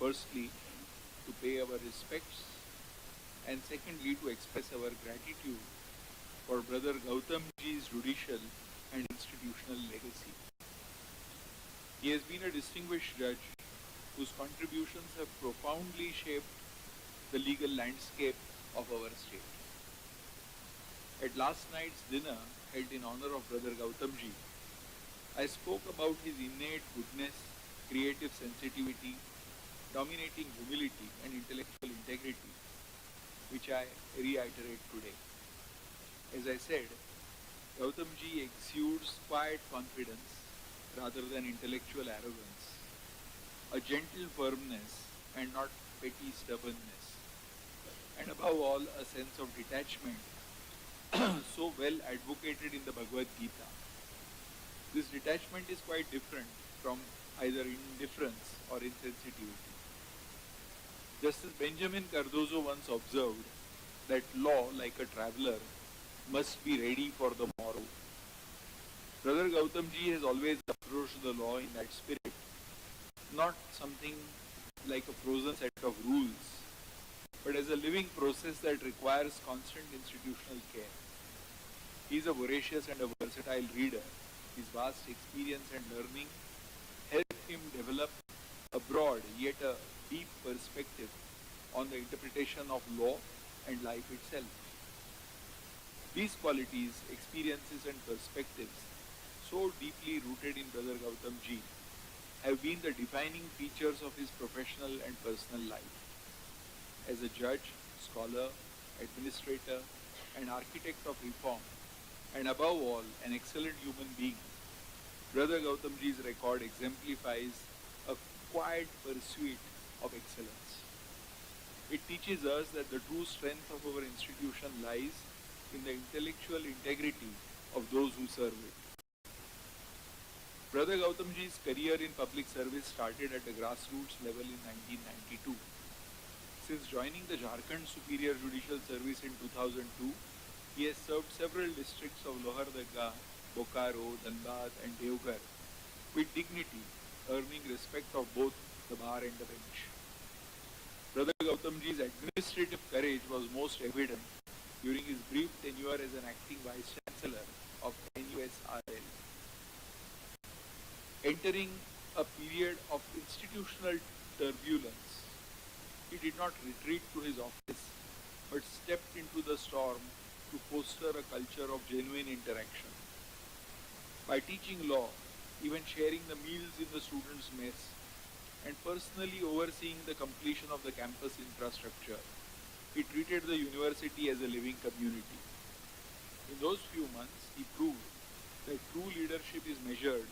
Firstly, to pay our respects, and secondly, to express our gratitude for Brother Gautam Ji's judicial and institutional legacy. He has been a distinguished judge whose contributions have profoundly shaped the legal landscape of our state. At last night's dinner held in honor of Brother Gautam Ji, I spoke about his innate goodness, creative sensitivity, dominating humility and intellectual integrity, which I reiterate today. As I said, Gautam Ji exudes quiet confidence rather than intellectual arrogance, a gentle firmness and not petty stubbornness, and above all, a sense of detachment so well advocated in the Bhagavad Gita. This detachment is quite different from either indifference or insensitivity. Justice Benjamin Cardozo once observed that law, like a traveler, must be ready for the morrow. Brother Gautam Ji has always approached the law in that spirit, not something like a frozen set of rules, but as a living process that requires constant institutional care. He is a voracious and a versatile reader. His vast experience and learning help him develop a broad yet a deep perspective on the interpretation of law and life itself. These qualities, experiences and perspectives, so deeply rooted in Brother Gautam Ji, have been the defining features of his professional and personal life. As a judge, scholar, administrator, and architect of reform, and above all, an excellent human being, Brother Gautam Ji's record exemplifies a quiet pursuit of excellence. It teaches us that the true strength of our institution lies in the intellectual integrity of those who serve it. Brother Gautam Ji's career in public service started at the grassroots level in 1992. Since joining the Jharkhand Superior Judicial Service in 2002, he has served several districts of Lohardaga, Bokaro, Dhanbad and Deoghar with dignity, earning respect of both the bar and the bench. Brother Gautam Ji's administrative courage was most evident during his brief tenure as an acting Vice Chancellor of NUSRL. Entering a period of institutional turbulence, he did not retreat to his office, but stepped into the storm to foster a culture of genuine interaction. By teaching law, even sharing the meals in the students' mess, and personally overseeing the completion of the campus infrastructure, he treated the university as a living community. In those few months, he proved that true leadership is measured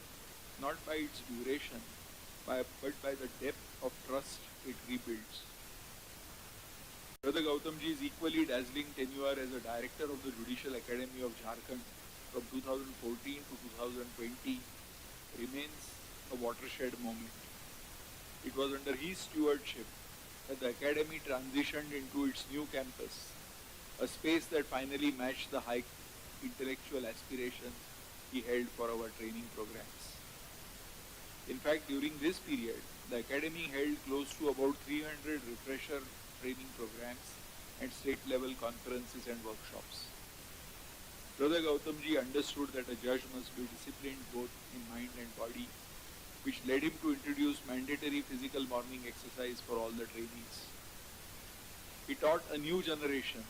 not by its duration, but by the depth of trust it rebuilds. Brother Gautam Ji's equally dazzling tenure as a director of the Judicial Academy of Jharkhand from 2014 to 2020 remains a watershed moment. It was under his stewardship that the academy transitioned into its new campus, a space that finally matched the high intellectual aspirations he held for our training programs. In fact, during this period, the academy held close to about 300 refresher training programs and state-level conferences and workshops. Brother Gautam Ji understood that a judge must be disciplined both in mind and body, which led him to introduce mandatory physical morning exercise for all the trainees. He taught a new generation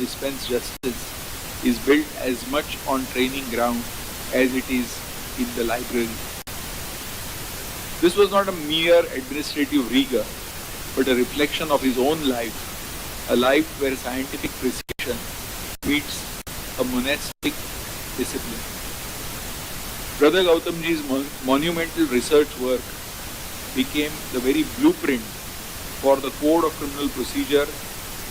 dispense justice is built as much on training ground as it is in the library. This was not a mere administrative rigor, but a reflection of his own life, a life where scientific precision meets a monastic discipline. Brother Gautamji's monumental research work became the very blueprint for the Code of Criminal Procedure,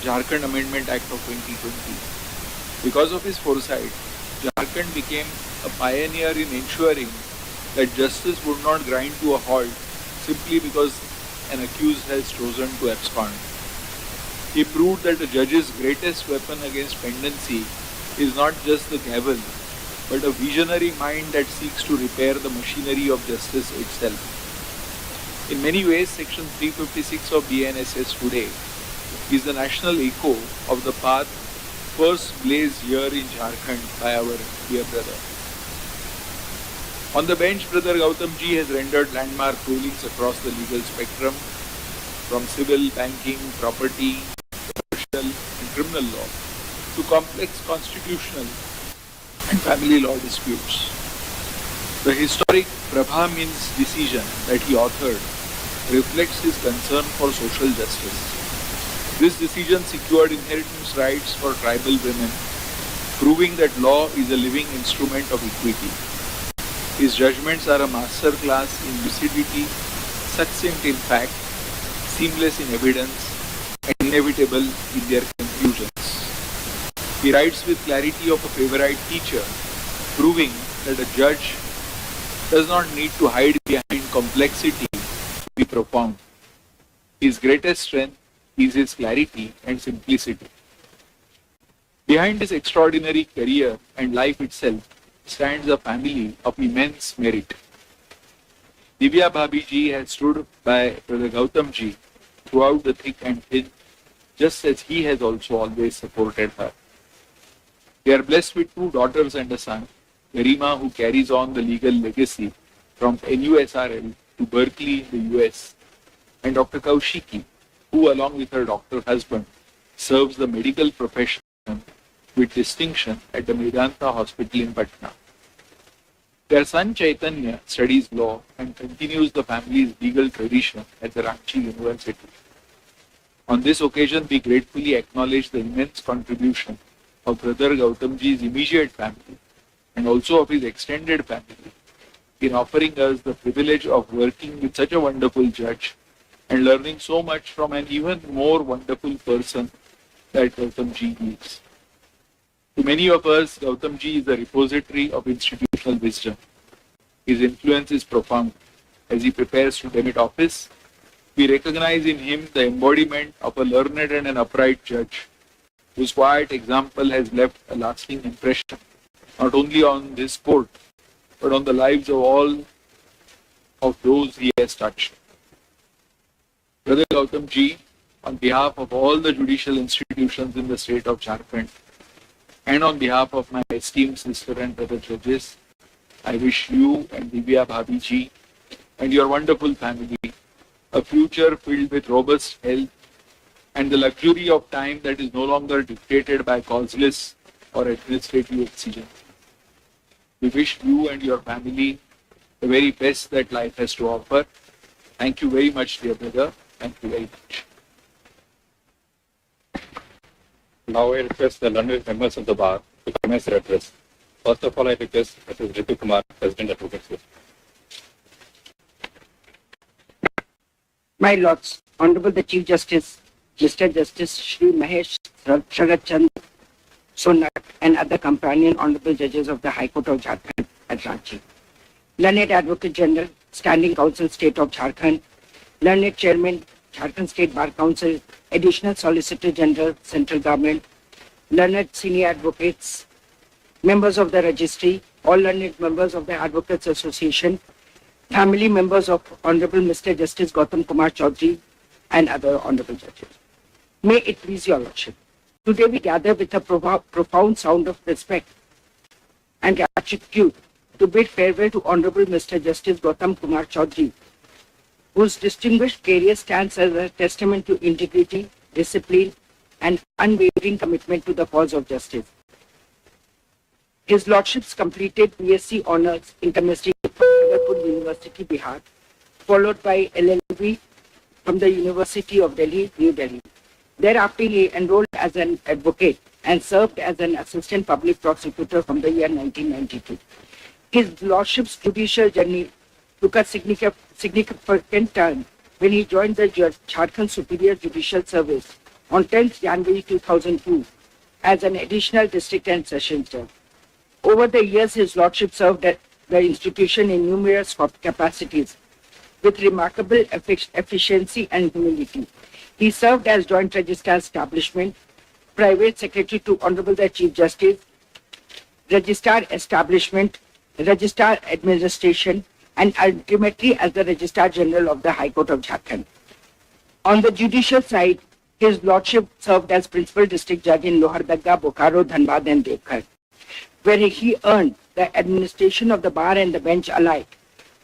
Jharkhand Amendment Act of 2020. Because of his foresight, Jharkhand became a pioneer in ensuring that justice would not grind to a halt simply because an accused has chosen to abscond. He proved that a judge's greatest weapon against pendency is not just the gavel, but a visionary mind that seeks to repair the machinery of justice itself. In many ways, Section 356 of BNSS today is the national echo of the path first blazed here in Jharkhand by our dear brother. On the bench, Brother Gautamji has rendered landmark rulings across the legal spectrum, from civil, banking, property, commercial and criminal law, to complex constitutional and family law disputes. The historic Prabha Means decision that he authored reflects his concern for social justice. This decision secured inheritance rights for tribal women, proving that law is a living instrument of equity. His judgments are a masterclass in lucidity, succinct in fact, seamless in evidence, and inevitable in their conclusions. He writes with clarity of a favorite teacher, proving that a judge does not need to hide behind complexity to be profound. His greatest strength is his clarity and simplicity. Behind his extraordinary career and life itself stands a family of immense merit. Divya Bhabhi ji has stood by Brother Gautamji throughout the thick and thin, just as he has also always supported her. They are blessed with 2 daughters and a son, Garima, who carries on the legal legacy from NUSRL to Berkeley in the US, and Dr. Kaushiki, who along with her doctor husband serves the medical profession with distinction at the Medanta Hospital in Patna. Their son Chaitanya studies law and continues the family's legal tradition at the Ranchi University. On this occasion, we gratefully acknowledge the immense contribution of Brother Gautamji's immediate family and also of his extended family in offering us the privilege of working with such a wonderful judge and learning so much from an even more wonderful person that Gautamji is. To many of us, Gautamji is a repository of institutional wisdom. His influence is profound. As he prepares to demit office, we recognize in him the embodiment of a learned and an upright judge, whose quiet example has left a lasting impression, not only on this court, but on the lives of all of those he has touched. Brother Gautamji, on behalf of all the judicial institutions in the state of Jharkhand, and on behalf of my esteemed sister and brother judges, I wish you and Divya Bhabhi ji and your wonderful family a future filled with robust health and the luxury of time that is no longer dictated by causeless or administrative exigence. We wish you and your family the very best that life has to offer. Thank you very much, dear brother. Thank you very much. Now I request the learned members of the bar to commence their address. First of all, I request Mrs. Ritu Kumar, President Advocacy. My Lords, Honorable the Chief Justice, Mr. Justice Shri Mahesh Sharat Chand Sonak, and other companion Honorable Judges of the High Court of Jharkhand at Ranchi. Learned Advocate General, Standing Council State of Jharkhand, Learned Chairman, Jharkhand State Bar Council, Additional Solicitor General, Central Government, Learned Senior Advocates, members of the Registry, all learned members of the Advocates Association, family members of Honorable Mr. Justice Gautam Kumar Choudhary, and other Honorable Judges. May it please your Lordship. Today we gather with a profound sound of respect and gratitude to bid farewell to Honorable Mr. Justice Gautam Kumar Choudhary, whose distinguished career stands as a testament to integrity, discipline, and unwavering commitment to the cause of justice. His Lordships completed BSc Honours in Chemistry from Bhagatpur University, Bihar, followed by LLB from the University of Delhi, New Delhi. Thereafter, he enrolled as an advocate and served as an assistant public prosecutor from the year 1992. His Lordship's judicial journey took a significant turn when he joined the Jharkhand Superior Judicial Service on 10th January 2002 as an additional district and sessions judge. Over the years, his Lordship served at the institution in numerous capacities with remarkable efficiency and humility. He served as Joint Registrar Establishment, Private Secretary to Honorable the Chief Justice, Registrar Establishment, Registrar Administration, and ultimately as the Registrar General of the High Court of Jharkhand. On the judicial side, his Lordship served as Principal District Judge in Lohardaga, Bokaro, Dhanbad, and Devghar, where he earned the administration of the bar and the bench alike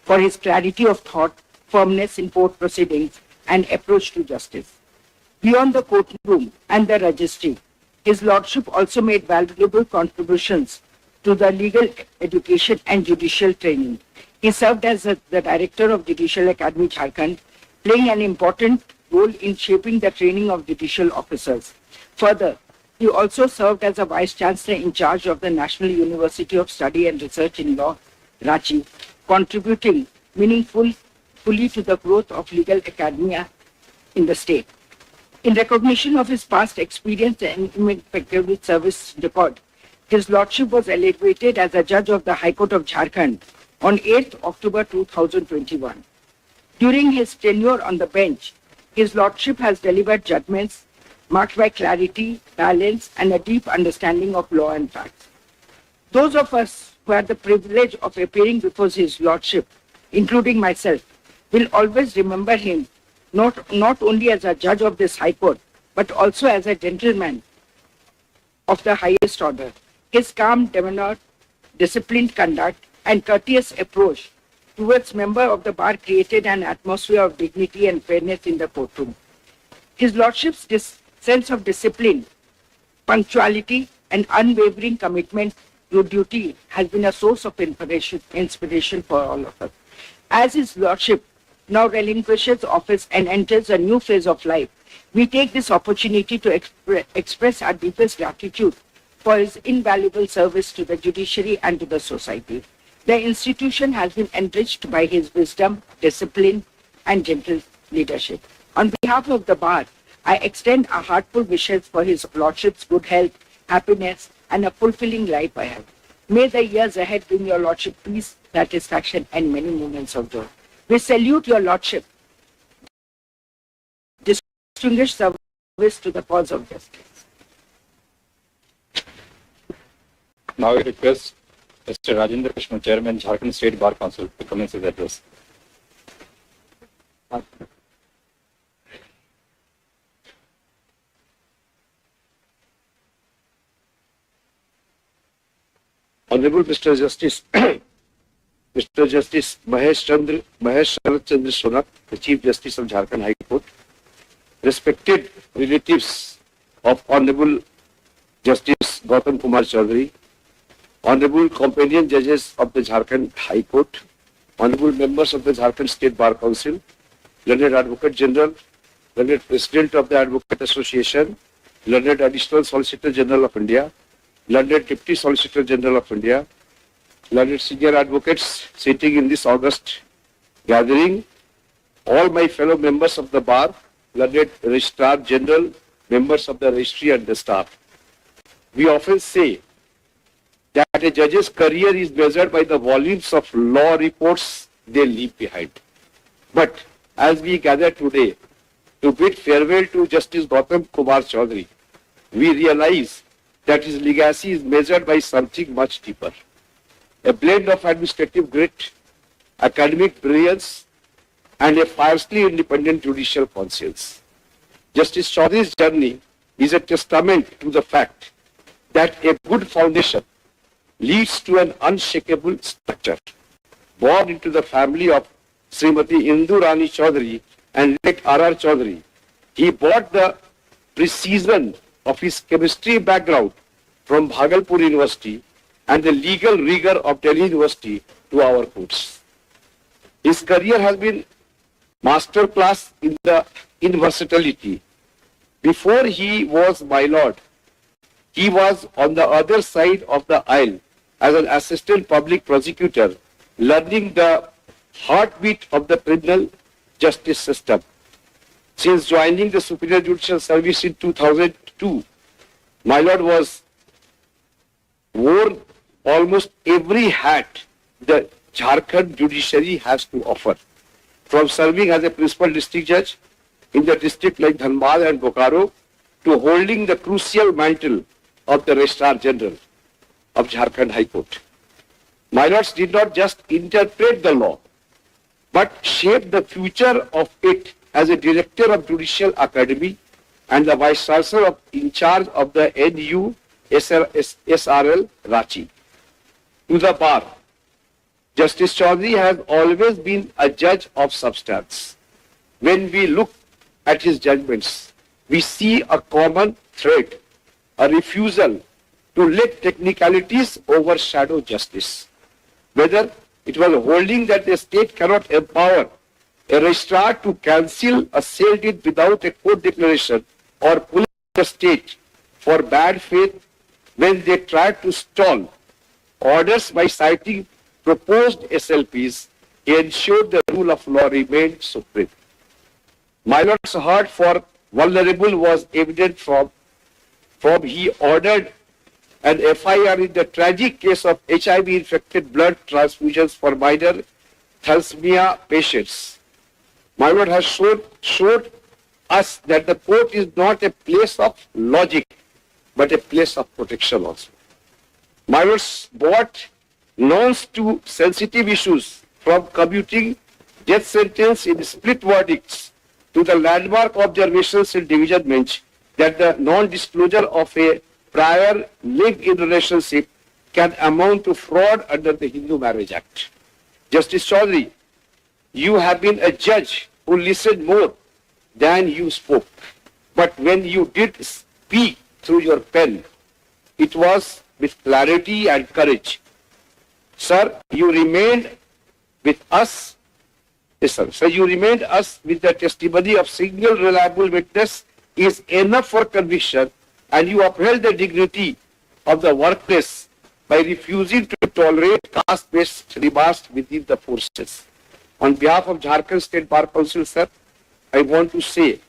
for his clarity of thought, firmness in court proceedings, and approach to justice. Beyond the courtroom and the registry, his Lordship also made valuable contributions to the legal education and judicial training. He served as the Director of Judicial Academy, Jharkhand, playing an important role in shaping the training of judicial officers. Further, he also served as a Vice Chancellor in charge of the National University of Study and Research in Law, Ranchi, contributing meaningfully to the growth of legal academia in the state. In recognition of his past experience and impeccable service record, his Lordship was elevated as a judge of the High Court of Jharkhand on 8th October 2021. During his tenure on the bench, his Lordship has delivered judgments marked by clarity, balance, and a deep understanding of law and facts. Those of us who had the privilege of appearing before his Lordship, including myself, will always remember him not only as a judge of this High Court, but also as a gentleman of the highest order. His calm demeanor, disciplined conduct, and courteous approach towards members of the bar created an atmosphere of dignity and fairness in the courtroom. His Lordship's sense of discipline, punctuality, and unwavering commitment to duty has been a source of inspiration for all of us. As his Lordship now relinquishes office and enters a new phase of life, we take this opportunity to express our deepest gratitude for his invaluable service to the judiciary and to the society. The institution has been enriched by his wisdom, discipline, and gentle leadership. On behalf of the bar, I extend our heartfelt wishes for his Lordship's good health, happiness, and a fulfilling life ahead. May the years ahead bring your Lordship peace, satisfaction, and many moments of joy. We salute your Lordship, distinguished service to the cause of justice. Now I request Mr. Rajendra Krishna, Chairman, Jharkhand State Bar Council, to commence his address. Honorable Mr. Justice, Mr. Justice Mahesh Sharat Chandra Sonak, the Chief Justice of Jharkhand High Court, respected relatives of Honorable Justice Gautam Kumar Choudhary, Honorable companion judges of the Jharkhand High Court, Honorable members of the Jharkhand State Bar Council, learned Advocate General, learned President of the Advocate Association, learned Additional Solicitor General of India, learned Deputy Solicitor General of India, learned senior advocates sitting in this august gathering, all my fellow members of the bar, learned Registrar General, members of the registry and the staff. We often say that a judge's career is measured by the volumes of law reports they leave behind. But as we gather today to bid farewell to Justice Gautam Kumar Choudhary, we realize that his legacy is measured by something much deeper. A blend of administrative grit, academic brilliance, and a fiercely independent judicial conscience. Justice Choudhary's journey is a testament to the fact that a good foundation leads to an unshakable structure. Born into the family of Srimati Indu Rani Choudhary and late R.R. Choudhary, he brought the precision of his chemistry background from Bhagalpur University and the legal rigor of Delhi University to our courts. His career has been masterclass in versatility. Before he was my lord, he was on the other side of the aisle as an assistant public prosecutor, learning the heartbeat of the criminal justice system. Since joining the Superior Judicial Service in 2002, my lord wore almost every hat the Jharkhand Judiciary has to offer, from serving as a principal district judge in the district like Dhanbad and Bokaro to holding the crucial mantle of the Registrar General of Jharkhand High Court. My lords did not just interpret the law, but shape the future of it as a director of Judicial Academy and the vice chancellor in charge of the NU SRL Ranchi. To the bar, Justice Choudhary has always been a judge of substance. When we look at his judgments, we see a common thread, a refusal to let technicalities overshadow justice. Whether it was holding that the state cannot empower a registrar to cancel a sale deed without a court declaration, or pulling the state for bad faith when they tried to stall orders by citing proposed SLPs, he ensured the rule of law remained supreme. My lord's heart for vulnerable was evident from he ordered an FIR in the tragic case of HIV-infected blood transfusions for minor thalassemia patients. My lord has showed us that the court is not a place of logic, but a place of protection also. My lords brought nuance to sensitive issues, from commuting death sentence in split verdicts to the landmark observations in division bench that the non-disclosure of a prior live-in relationship can amount to fraud under the Hindu Marriage Act. Justice Choudhary, you have been a judge who listened more than you spoke. But when you did speak through your pen, it was with clarity and courage. Sir, you remained with us. Yes, sir. So you remained us with the testimony of single reliable witness is enough for conviction, and you upheld the dignity of the workplace by refusing to tolerate caste-based remarks within the forces. On behalf of Jharkhand State Bar Council, sir, I want to say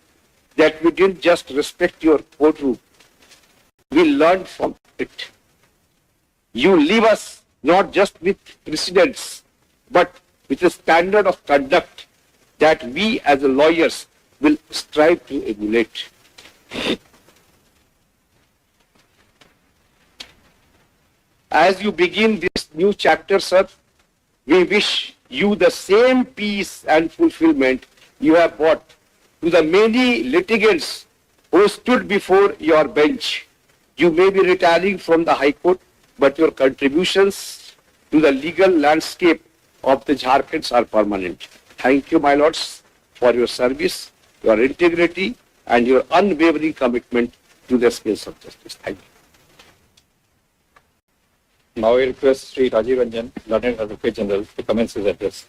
that we didn't just respect your courtroom, we learned from it. You leave us not just with precedents, but with a standard of conduct that we as lawyers will strive to emulate. As you begin this new chapter, sir, we wish you the same peace and fulfillment you have brought to the many litigants who stood before your bench. You may be retiring from the High Court, but your contributions to the legal landscape of the Jharkhands are permanent. Thank you, my lords, for your service, your integrity, and your unwavering commitment to the scales of justice. Thank you. Now I request Sri Rajiv Ranjan, Learned Advocate General, to commence his address.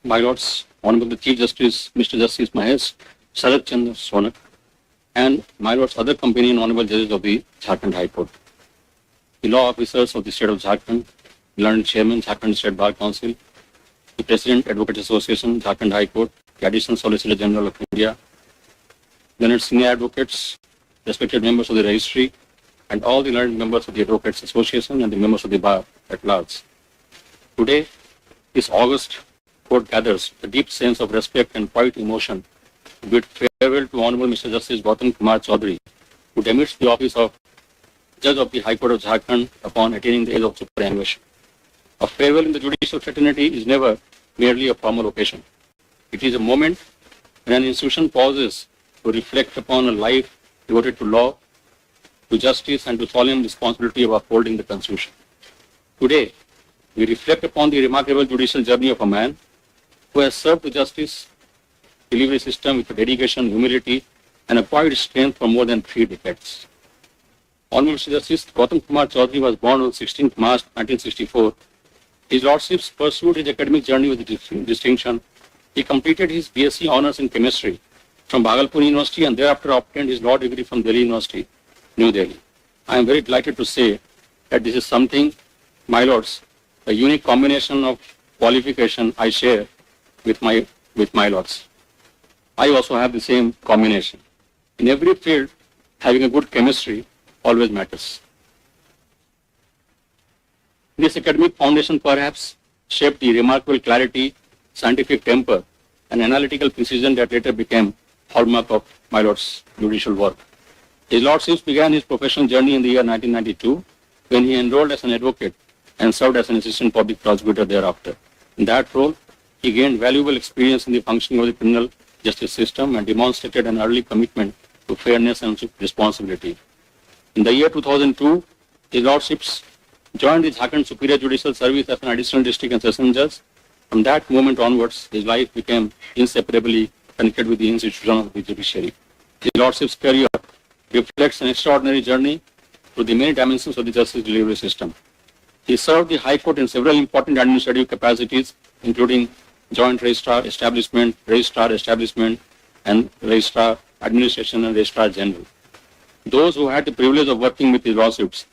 My Lords, Honorable the Chief Justice, Mr. Justice Mahesh Sharat Chandra Sonak, and my Lords, other company and Honorable Judges of the Jharkhand High Court, the law officers of the State of Jharkhand, Learned Chairman, Jharkhand State Bar Council, the President, Advocates Association, Jharkhand High Court, the Additional Solicitor General of India, learned senior advocates, respected members of the registry, and all the learned members of the Advocates Association and the members of the bar at large. Today, this August court gathers a deep sense of respect and quiet emotion to bid farewell to Honorable Mr. Justice Gautam Kumar Choudhary, who demits the office of Judge of the High Court of Jharkhand upon attaining the age of superannuation. A farewell in the judicial fraternity is never merely a formal occasion. It is a moment when an institution pauses to reflect upon a life devoted to law, to justice, and to solemn responsibility of upholding the Constitution. Today, we reflect upon the remarkable judicial journey of a man who has served the justice delivery system with dedication, humility, and acquired strength for more than 3 decades. Honorable Mr. Justice Gautam Kumar Choudhary was born on 16th March 1964. His Lordships pursued his academic journey with distinction. He completed his BSc Honours in Chemistry from Bhagalpur University and thereafter obtained his law degree from Delhi University, New Delhi. I am very delighted to say that this is something, my lords, a unique combination of qualification I share with my lords. I also have the same combination. In every field, having a good chemistry always matters. This academic foundation perhaps shaped the remarkable clarity, scientific temper, and analytical precision that later became hallmark of my lord's judicial work. His lordships began his professional journey in the year 1992 when he enrolled as an advocate and served as an assistant public prosecutor thereafter. In that role, he gained valuable experience in the functioning of the criminal justice system and demonstrated an early commitment to fairness and responsibility. In the year 2002, his lordships joined the Jharkhand Superior Judicial Service as an additional district and session judge. From that moment onwards, his life became inseparably connected with the institution of the judiciary. His lordship's career reflects an extraordinary journey through the many dimensions of the justice delivery system. He served the High Court in several important administrative capacities, including Joint Registrar Establishment, and Registrar Administration and Registrar General. Those who had the privilege of working with his lordships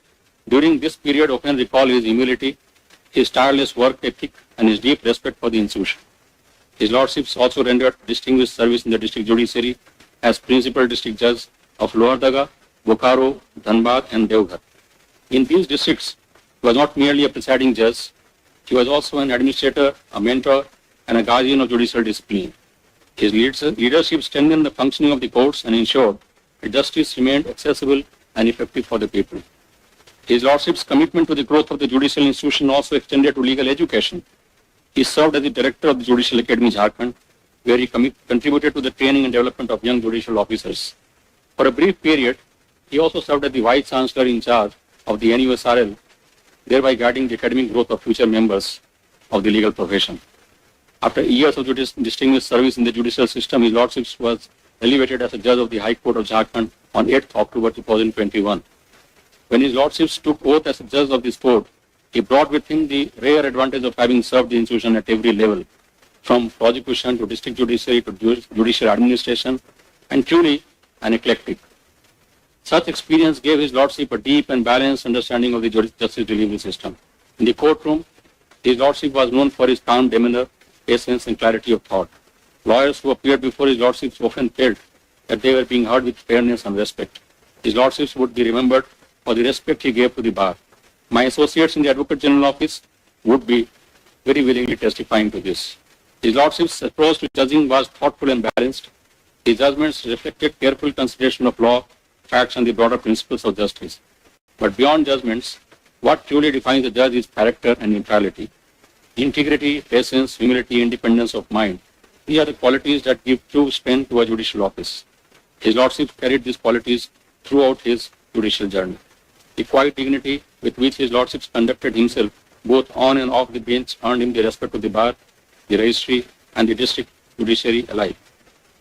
during this period often recall his humility, his tireless work ethic, and his deep respect for the institution. His lordships also rendered distinguished service in the district judiciary as principal district judge of Lohardaga, Bokaro, Dhanbad, and Devghar. In these districts, he was not merely a presiding judge, he was also an administrator, a mentor, and a guardian of judicial discipline. His leadership strengthened the functioning of the courts and ensured that justice remained accessible and effective for the people. His lordship's commitment to the growth of the judicial institution also extended to legal education. He served as the director of the Judicial Academy, Jharkhand, where he contributed to the training and development of young judicial officers. For a brief period, he also served as the Vice Chancellor in charge of the NUSRL, thereby guiding the academic growth of future members of the legal profession. After years of distinguished service in the judicial system, his lordship was elevated as a judge of the High Court of Jharkhand on 8th October 2021. When his lordships took oath as a judge of this court, he brought with him the rare advantage of having served the institution at every level, from prosecution to district judiciary to judicial administration, and truly an eclectic. Such experience gave his lordship a deep and balanced understanding of the justice delivery system. In the courtroom, his lordship was known for his calm demeanor, patience, and clarity of thought. Lawyers who appeared before his lordships often felt that they were being heard with fairness and respect. His lordships would be remembered for the respect he gave to the bar. My associates in the Advocate General Office would be very willingly testifying to this. His lordship's approach to judging was thoughtful and balanced. His judgments reflected careful consideration of law, facts, and the broader principles of justice. But beyond judgments, what truly defines a judge is character and neutrality. Integrity, patience, humility, independence of mind. These are the qualities that give true strength to a judicial office. His lordship carried these qualities throughout his judicial journey. The quiet dignity with which his lordships conducted himself, both on and off the bench, earned him the respect of the bar, the registry, and the district judiciary alike.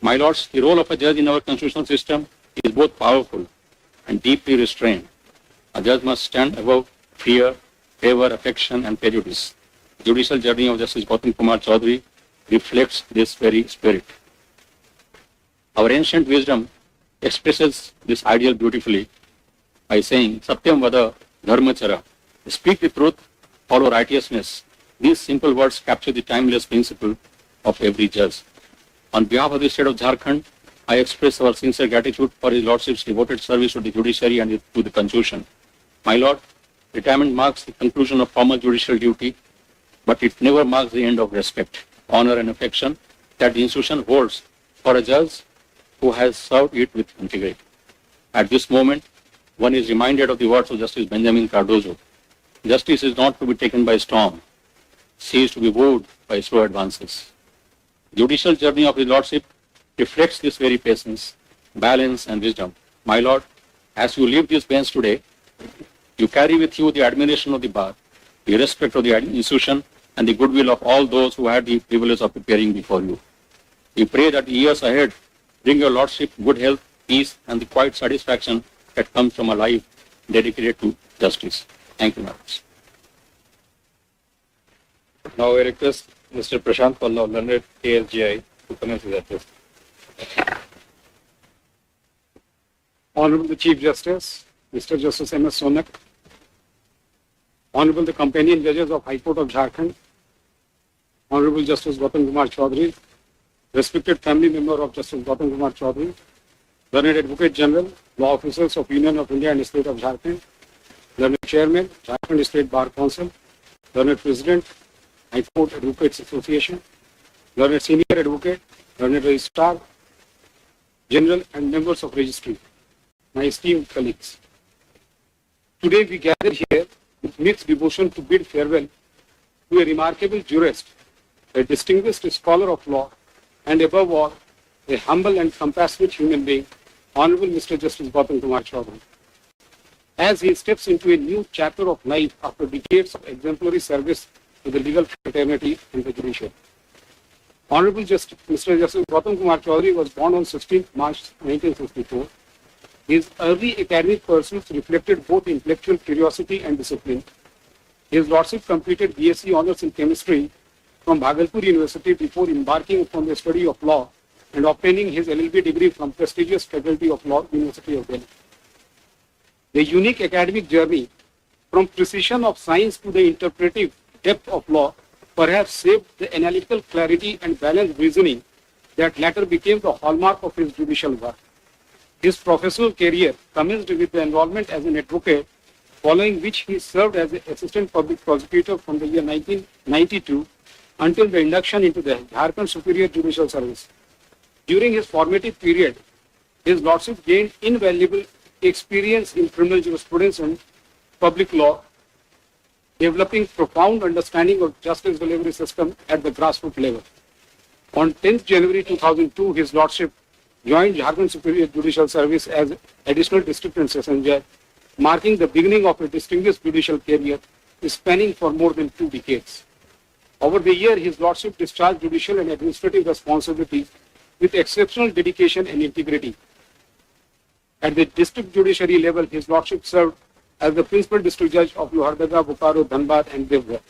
My lords, the role of a judge in our constitutional system is both powerful and deeply restrained. A judge must stand above fear, favor, affection, and prejudice. The judicial journey of Justice Gautam Kumar Choudhary reflects this very spirit. Our ancient wisdom expresses this ideal beautifully by saying, Satyam Vada Dharmachara, speak the truth, follow righteousness. These simple words capture the timeless principle of every judge. On behalf of the state of Jharkhand, I express our sincere gratitude for his lordship's devoted service to the judiciary and to the constitution. My lord, retirement marks the conclusion of formal judicial duty, but it never marks the end of respect, honor, and affection that the institution holds for a judge who has served it with integrity. At this moment, one is reminded of the words of Justice Benjamin Cardozo. Justice is not to be taken by storm. She is to be wooed by slow advances. The judicial journey of his lordship reflects this very patience, balance, and wisdom. My lord, as you leave this bench today, you carry with you the admiration of the bar, the respect of the institution, and the goodwill of all those who had the privilege of appearing before you. We pray that the years ahead bring your Lordship good health, peace, and the quiet satisfaction that comes from a life dedicated to justice. Thank you, my lords. Now I request Mr. Prashant Pallav, learned ASGI, to commence his address. Honorable the Chief Justice, Mr. Justice M.S. Sonak, Honorable the Companion Judges of High Court of Jharkhand, Honorable Justice Gautam Kumar Choudhary, respected family member of Justice Gautam Kumar Choudhary, learned Advocate General, Law Officers of Union of India and State of Jharkhand, learned Chairman, Jharkhand State Bar Council, learned President, High Court Advocates Association, learned Senior Advocate, learned Registrar General and members of Registry, my esteemed colleagues. Today we gather here with mixed devotion to bid farewell to a remarkable jurist, a distinguished scholar of law, and above all, a humble and compassionate human being, Honorable Mr. Justice Gautam Kumar Choudhary. As he steps into a new chapter of life after decades of exemplary service to the legal fraternity and the judiciary. Honorable Mr. Justice Gautam Kumar Choudhary was born on 16th March 1964. His early academic pursuits reflected both intellectual curiosity and discipline. His Lordship completed BSc Honours in Chemistry from Bhagalpur University before embarking upon the study of law and obtaining his LLB degree from prestigious Faculty of Law, University of Delhi. The unique academic journey from precision of science to the interpretive depth of law perhaps shaped the analytical clarity and balanced reasoning that later became the hallmark of his judicial work. His professional career commenced with the enrollment as an advocate, following which he served as an assistant public prosecutor from the year 1992 until the induction into the Jharkhand Superior Judicial Service. During his formative period, his Lordship gained invaluable experience in criminal jurisprudence and public law, developing profound understanding of justice delivery system at the grassroots level. On 10th January 2002, his Lordship joined Jharkhand Superior Judicial Service as Additional District and Session Judge, marking the beginning of a distinguished judicial career spanning for more than 2 decades. Over the year, his Lordship discharged judicial and administrative responsibilities with exceptional dedication and integrity. At the district judiciary level, his Lordship served as the Principal District Judge of Lohardaga, Bokaro, Dhanbad and Devghar,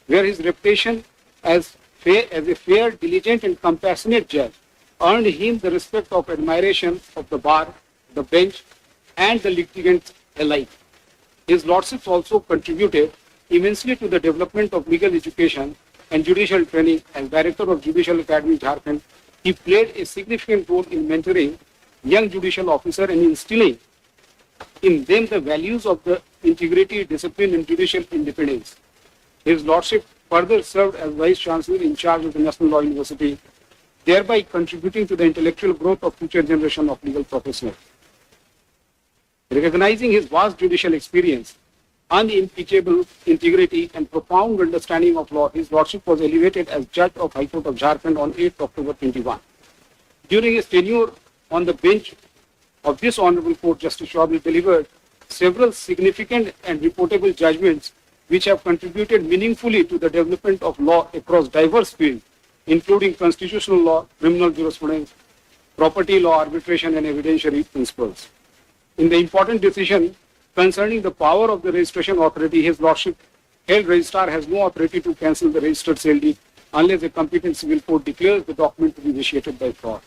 where his reputation as a fair, diligent and compassionate judge earned him the respect of admiration of the bar, the bench and the litigants alike. His Lordship also contributed immensely to the development of legal education and judicial training. As Director of Judicial Academy, Jharkhand, he played a significant role in mentoring young judicial officers and instilling in them the values of the integrity, discipline and judicial independence. His Lordship further served as Vice Chancellor in charge of the National Law University, thereby contributing to the intellectual growth of future generation of legal professionals. Recognizing his vast judicial experience, unimpeachable integrity and profound understanding of law, his Lordship was elevated as Judge of High Court of Jharkhand on 8th October 21. During his tenure on the bench of this Honorable Court, Justice Choudhary delivered several significant and reportable judgments which have contributed meaningfully to the development of law across diverse fields, including constitutional law, criminal jurisprudence, property law, arbitration and evidentiary principles. In the important decision concerning the power of the registration authority, his Lordship held registrar has no authority to cancel the registered sale deed unless a competent civil court declares the document to be initiated by fraud.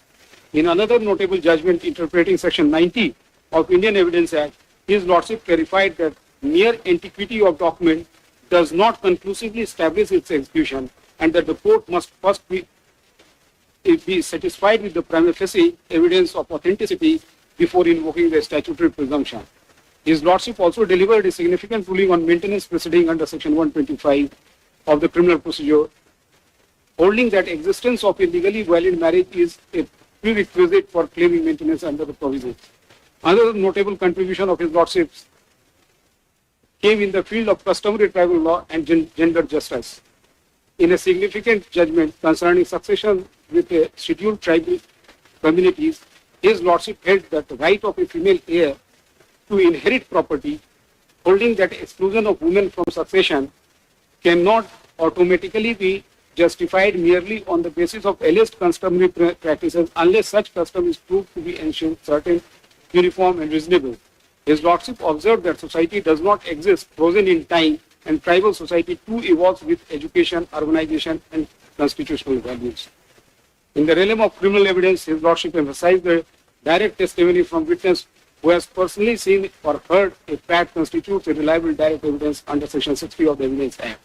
In another notable judgment interpreting Section 90 of Indian Evidence Act, his Lordship clarified that mere antiquity of document does not conclusively establish its execution and that the court must first be satisfied with the prima facie evidence of authenticity before invoking the statutory presumption. His Lordship also delivered a significant ruling on maintenance proceeding under Section 125 of the Criminal Procedure, holding that existence of a legally valid marriage is a prerequisite for claiming maintenance under the provisions. Another notable contribution of his Lordship came in the field of customary tribal law and gender justice. In a significant judgment concerning succession with scheduled tribal communities, his Lordship held that the right of a female heir to inherit property, holding that exclusion of women from succession cannot automatically be justified merely on the basis of alleged customary practices unless such custom is proved to be ancient, certain, uniform and reasonable. His Lordship observed that society does not exist frozen in time and tribal society too evolves with education, urbanization and constitutional values. In the realm of criminal evidence, His Lordship emphasized the direct testimony from witness who has personally seen or heard a fact constitutes a reliable direct evidence under Section 60 of the Evidence Act.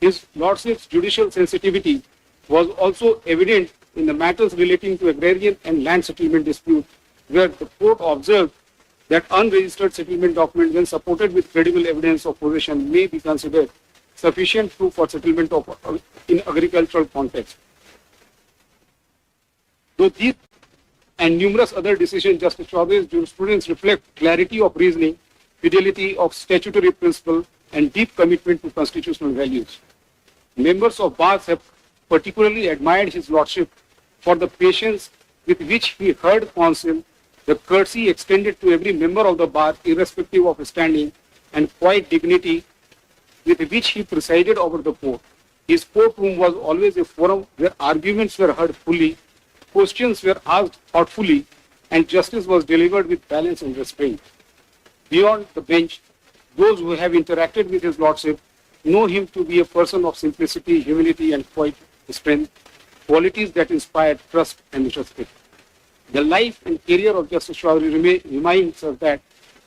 His Lordship's judicial sensitivity was also evident in the matters relating to agrarian and land settlement dispute, where the court observed that unregistered settlement documents, when supported with credible evidence of possession, may be considered sufficient proof for settlement of in agricultural context. Though these and numerous other decisions, Justice Choudhary's jurisprudence reflect clarity of reasoning, fidelity of statutory principle, and deep commitment to constitutional values. Members of bars have particularly admired His Lordship for the patience with which he heard counsel, the courtesy extended to every member of the bar irrespective of standing, and quiet dignity with which he presided over the court. His courtroom was always a forum where arguments were heard fully, questions were asked thoughtfully, and justice was delivered with balance and restraint. Beyond the bench, those who have interacted with His Lordship know him to be a person of simplicity, humility, and quiet strength, qualities that inspire trust and respect. The life and career of Justice Choudhary reminds us that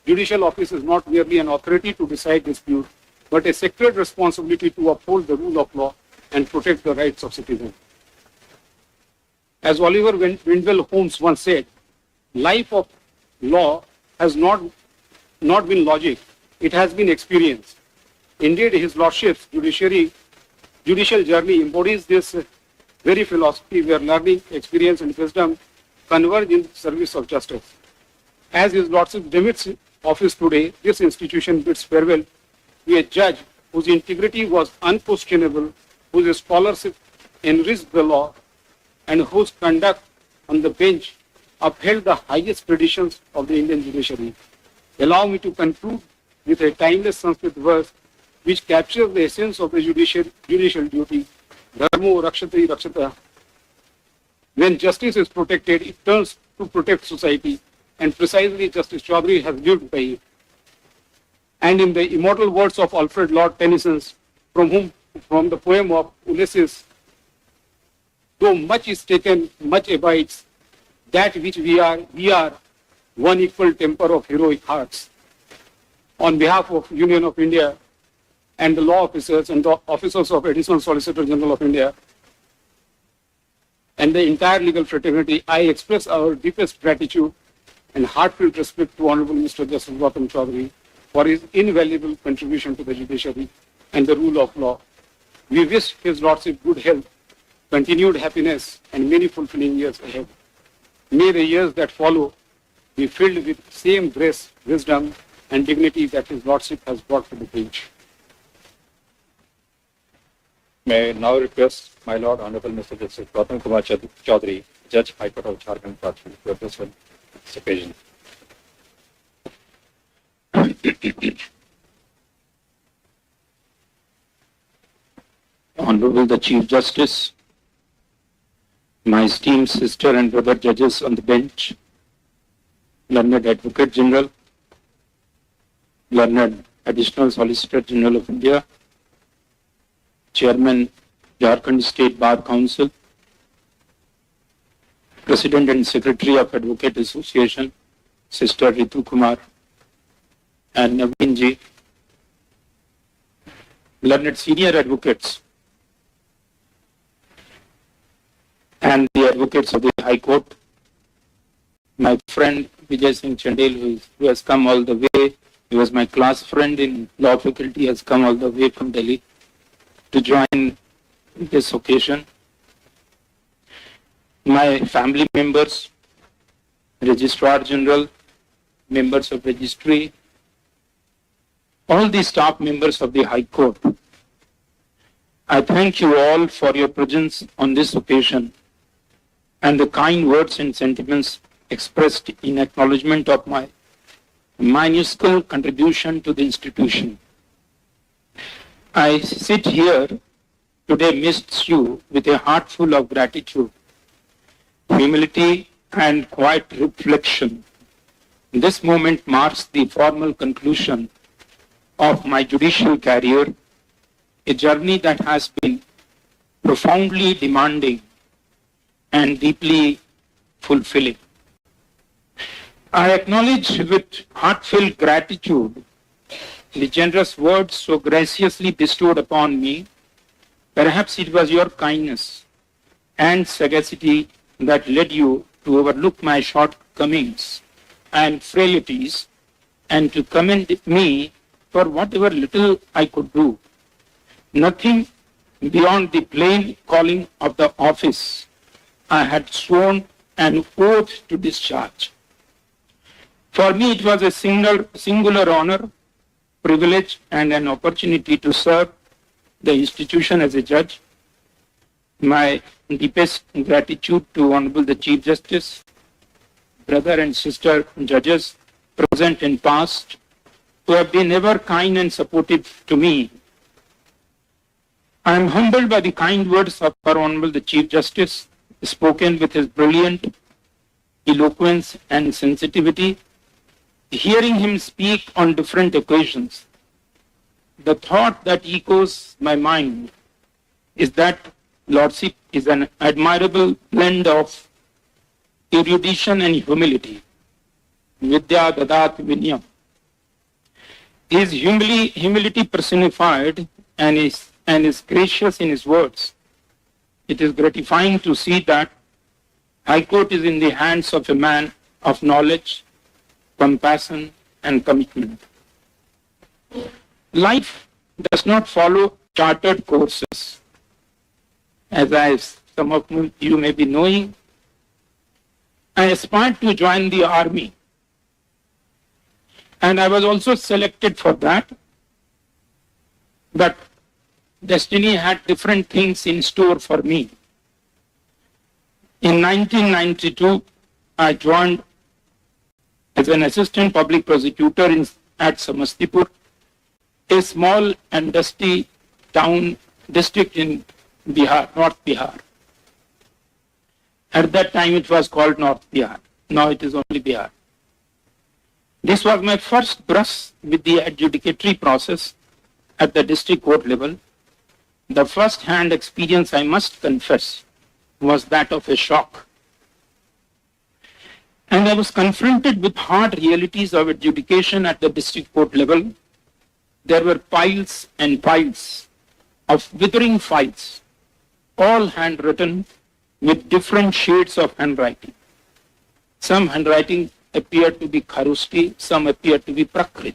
judicial office is not merely an authority to decide disputes, but a sacred responsibility to uphold the rule of law and protect the rights of citizens. As Oliver Wendell Holmes once said, life of law has not been logic, it has been experience. Indeed, His Lordship's judicial journey embodies this very philosophy where learning, experience and wisdom converge in service of justice. As His Lordship demits office today, this institution bids farewell to a judge whose integrity was unquestionable, whose scholarship enriched the law, and whose conduct on the bench upheld the highest traditions of the Indian judiciary. Allow me to conclude with a timeless Sanskrit verse which captures the essence of the judicial duty. Dharmo rakshati rakshata. When justice is protected, it turns to protect society, and precisely Justice Choudhary has lived by it. And in the immortal words of Alfred Lord Tennyson, from the poem of Ulysses, though much is taken, much abides, that which we are one equal temper of heroic hearts. On behalf of Union of India and the law officers and the officers of Additional Solicitor General of India and the entire legal fraternity, I express our deepest gratitude and heartfelt respect to Honorable Mr. Justice Gautam Choudhary for his invaluable contribution to the judiciary and the rule of law. We wish His Lordship good health, continued happiness, and many fulfilling years ahead. May the years that follow be filled with same grace, wisdom, and dignity that His Lordship has brought to the bench. May I now request my Lord Honorable Mr. Justice Gautam Kumar Choudhary, Judge High Court of Jharkhand, to address on this occasion. Honorable the Chief Justice, my esteemed sister and brother judges on the bench, learned Advocate General, learned Additional Solicitor General of India, Chairman, Jharkhand State Bar Council, President and Secretary of Advocate Association, Sister Ritu Kumar, and Naveen Ji, learned senior advocates, and the advocates of the High Court, my friend Vijay Singh Chandel, who has come all the way, he was my class friend in law faculty, has come all the way from Delhi to join this occasion. My family members, Registrar General, members of Registry, all the staff members of the High Court, I thank you all for your presence on this occasion and the kind words and sentiments expressed in acknowledgement of my minuscule contribution to the institution. I sit here today meets you with a heart full of gratitude, humility, and quiet reflection. This moment marks the formal conclusion of my judicial career, a journey that has been profoundly demanding and deeply fulfilling. I acknowledge with heartfelt gratitude the generous words so graciously bestowed upon me. Perhaps it was your kindness and sagacity that led you to overlook my shortcomings and frailties and to commend me for whatever little I could do. Nothing beyond the plain calling of the office I had sworn an oath to discharge. For me, it was a singular honor, privilege, and an opportunity to serve the institution as a judge. My deepest gratitude to Honorable the Chief Justice, brother and sister judges, present and past, who have been ever kind and supportive to me. I am humbled by the kind words of our Honorable the Chief Justice, spoken with his brilliant eloquence and sensitivity. Hearing him speak on different occasions, the thought that echoes my mind is that Lordship is an admirable blend of erudition and humility. Vidya dadat vinyam. Is humility personified and is gracious in his words. It is gratifying to see that High Court is in the hands of a man of knowledge, compassion, and commitment. Life does not follow chartered courses. As some of you may be knowing, I aspired to join the army, and I was also selected for that, but destiny had different things in store for me. In 1992, I joined as an assistant public prosecutor at Samastipur, a small and dusty town district in Bihar, North Bihar. At that time it was called North Bihar. Now it is only Bihar. This was my first brush with the adjudicatory process at the district court level. The first-hand experience, I must confess, was that of a shock. And I was confronted with hard realities of adjudication at the district court level. There were piles and piles of withering files, all handwritten with different shades of handwriting. Some handwriting appeared to be Kharusti, some appeared to be Prakrit.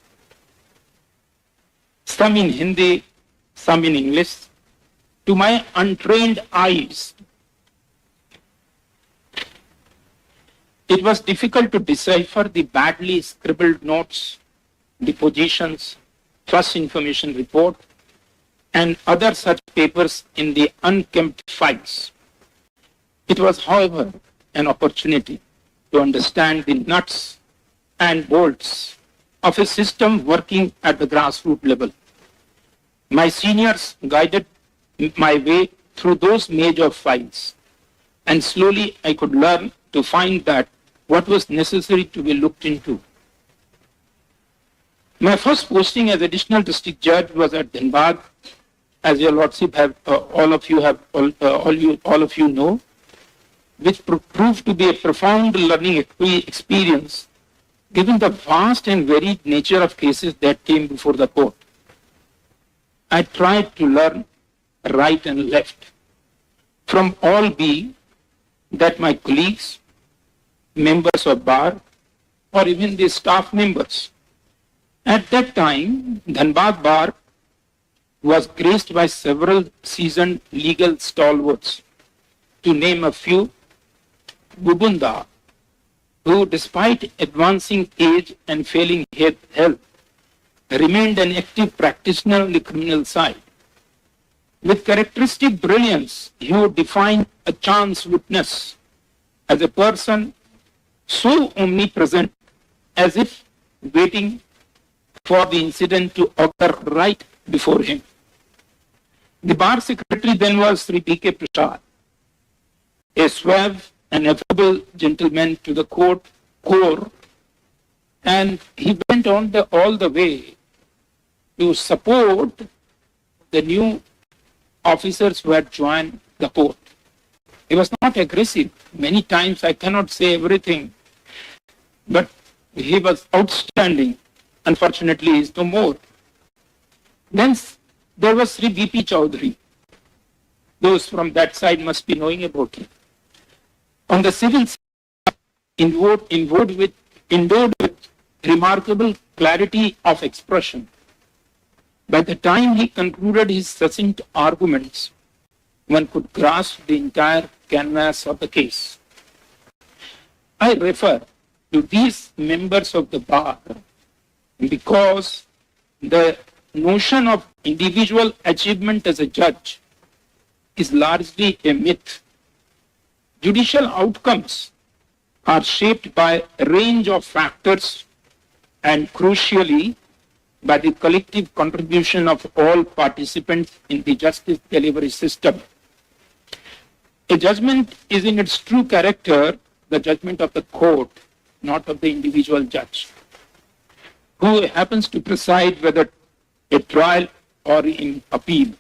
Some in Hindi, some in English. To my untrained eyes, it was difficult to decipher the badly scribbled notes, depositions, first information report, and other such papers in the unkempt files. It was, however, an opportunity to understand the nuts and bolts of a system working at the grassroots level. My seniors guided my way through those major files, and slowly I could learn to find that what was necessary to be looked into. My first posting as additional district judge was at Dhanbad, as your lordship have all of you know, which proved to be a profound learning experience, given the vast and varied nature of cases that came before the court. I tried to learn right and left from all, be that my colleagues, members of bar, or even the staff members. At that time, Dhanbad bar was graced by several seasoned legal stalwarts. To name a few, Bubunda, who despite advancing age and failing health, remained an active practitioner on the criminal side. With characteristic brilliance, he would define a chance witness as a person so omnipresent as if waiting for the incident to occur right before him. The bar secretary then was Sri B.K. Prasad, a suave and affable gentleman to the core, and he went on all the way to support the new officers who had joined the court. He was not aggressive. Many times I cannot say everything, but he was outstanding. Unfortunately, he is no more. Then there was Sri B.P. Choudhary. Those from that side must be knowing about him. On the civil side, endowed with remarkable clarity of expression. By the time he concluded his succinct arguments, one could grasp the entire canvas of the case. I refer to these members of the bar because the notion of individual achievement as a judge is largely a myth. Judicial outcomes are shaped by a range of factors and crucially by the collective contribution of all participants in the justice delivery system. A judgment is in its true character the judgment of the court, not of the individual judge, who happens to preside whether a trial or in appeal.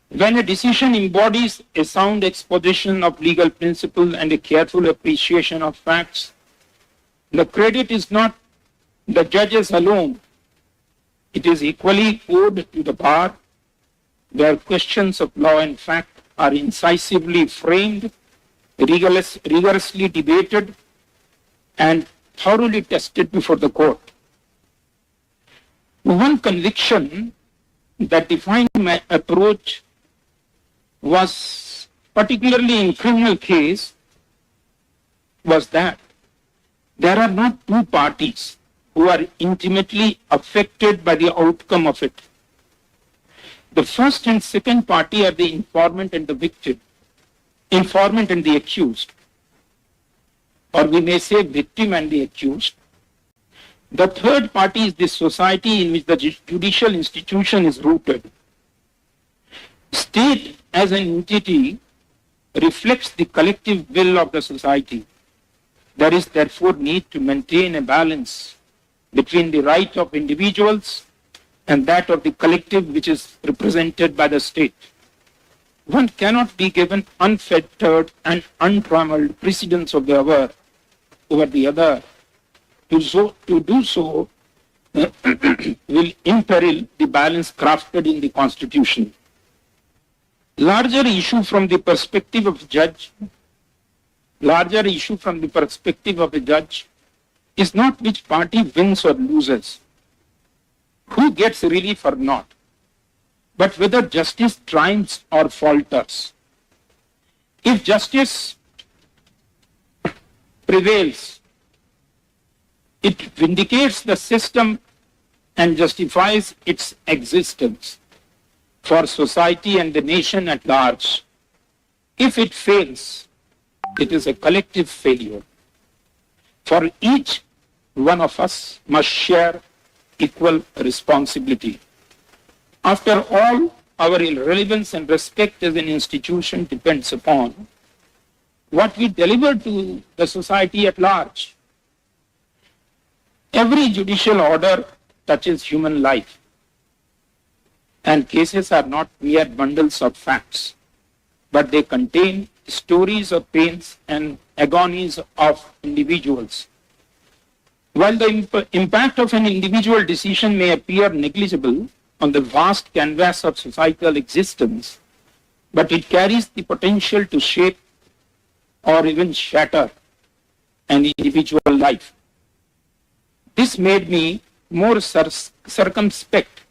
When a decision embodies a sound exposition of legal principle and a careful appreciation of facts, the credit is not the judges alone. It is equally owed to the bar, where questions of law and fact are incisively framed, rigorously debated, and thoroughly tested before the court. One conviction that defined my approach was, particularly in criminal case, was that there are not two parties who are intimately affected by the outcome of it. The first and second party are the informant and the victim, informant and the accused, or we may say victim and the accused. The third party is the society in which the judicial institution is rooted. State as an entity reflects the collective will of the society. There is therefore need to maintain a balance between the right of individuals and that of the collective which is represented by the state. One cannot be given unfettered and untrammeled precedence of the other over the other. To do so will imperil the balance crafted in the Constitution. Larger issue from the perspective of a judge is not which party wins or loses, who gets relief or not, but whether justice triumphs or falters. If justice prevails, it vindicates the system and justifies its existence for society and the nation at large. If it fails, it is a collective failure. For each one of us must share equal responsibility. After all, our relevance and respect as an institution depends upon what we deliver to the society at large. Every judicial order touches human life, and cases are not mere bundles of facts, but they contain stories of pains and agonies of individuals. While the impact of an individual decision may appear negligible on the vast canvas of societal existence, but it carries the potential to shape or even shatter an individual life. This made me more circumspect,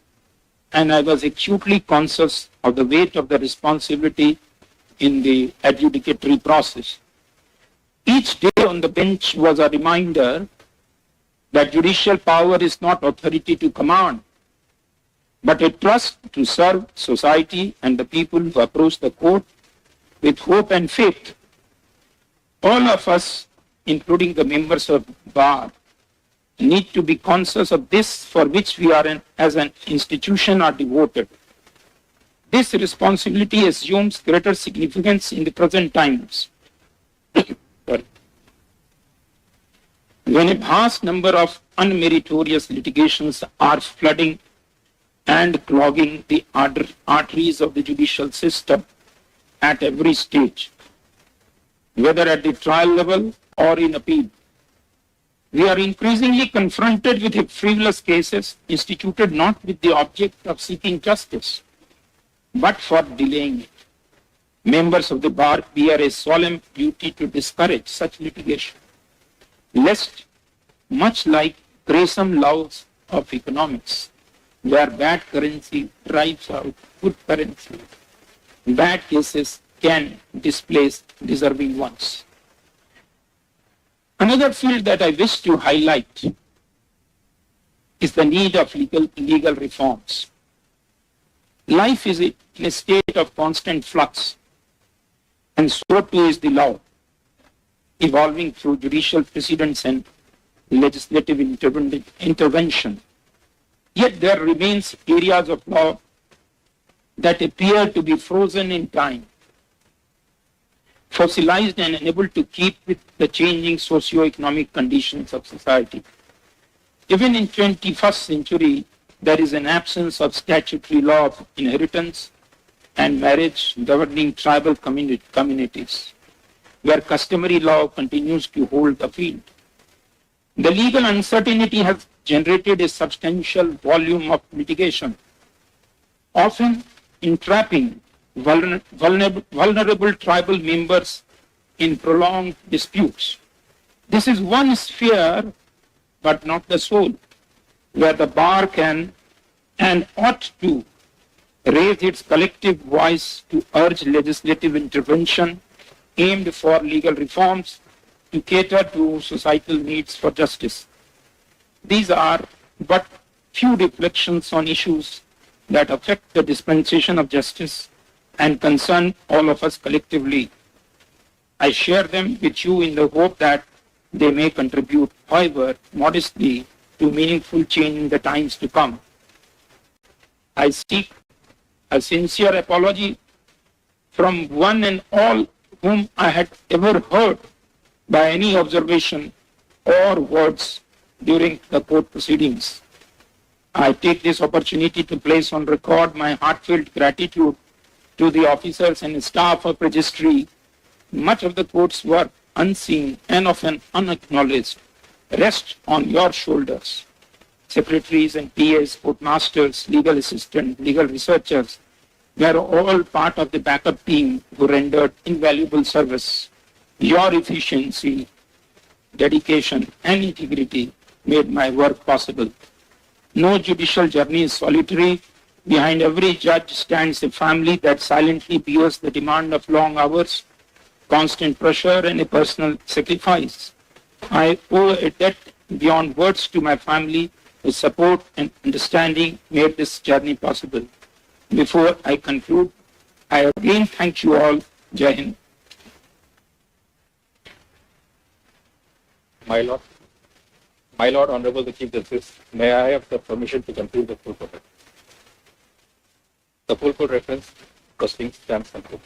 and I was acutely conscious of the weight of the responsibility in the adjudicatory process. Each day on the bench was a reminder that judicial power is not authority to command, but a trust to serve society and the people who approach the court with hope and faith. All of us, including the members of bar, need to be conscious of this, for which we are as an institution are devoted. This responsibility assumes greater significance in the present times. When a vast number of unmeritorious litigations are flooding and clogging the arteries of the judicial system at every stage, whether at the trial level or in appeal, we are increasingly confronted with frivolous cases instituted not with the object of seeking justice, but for delaying it. Members of the bar bear a solemn duty to discourage such litigation, lest, much like grewsome laws of economics, where bad currency drives out good currency, bad cases can displace deserving ones. Another field that I wish to highlight is the need of legal reforms. Life is in a state of constant flux, and so too is the law, evolving through judicial precedents and legislative intervention. Yet there remains areas of law that appear to be frozen in time, fossilized and unable to keep with the changing socio-economic conditions of society. Even in 21st century, there is an absence of statutory law of inheritance and marriage governing tribal communities, where customary law continues to hold the field. The legal uncertainty has generated a substantial volume of litigation, often entrapping vulnerable tribal members in prolonged disputes. This is one sphere, but not the sole, where the bar can and ought to raise its collective voice to urge legislative intervention aimed for legal reforms to cater to societal needs for justice. These are but few reflections on issues that affect the dispensation of justice and concern all of us collectively. I share them with you in the hope that they may contribute, however modestly, to meaningful change in the times to come. I seek a sincere apology from one and all whom I had ever heard by any observation or words during the court proceedings. I take this opportunity to place on record my heartfelt gratitude to the officers and staff of registry. Much of the court's work, unseen and often unacknowledged, rests on your shoulders. Secretaries and PAs, courtmasters, legal assistants, legal researchers were all part of the backup team who rendered invaluable service. Your efficiency, dedication, and integrity made my work possible. No judicial journey is solitary. Behind every judge stands a family that silently bears the demand of long hours, constant pressure, and a personal sacrifice. I owe a debt beyond words to my family, whose support and understanding made this journey possible. Before I conclude, I again thank you all. Jai Hind. My Lord, Honorable the Chief Justice, may I have the permission to conclude the full court? The full court reference, proceedings stands concluded.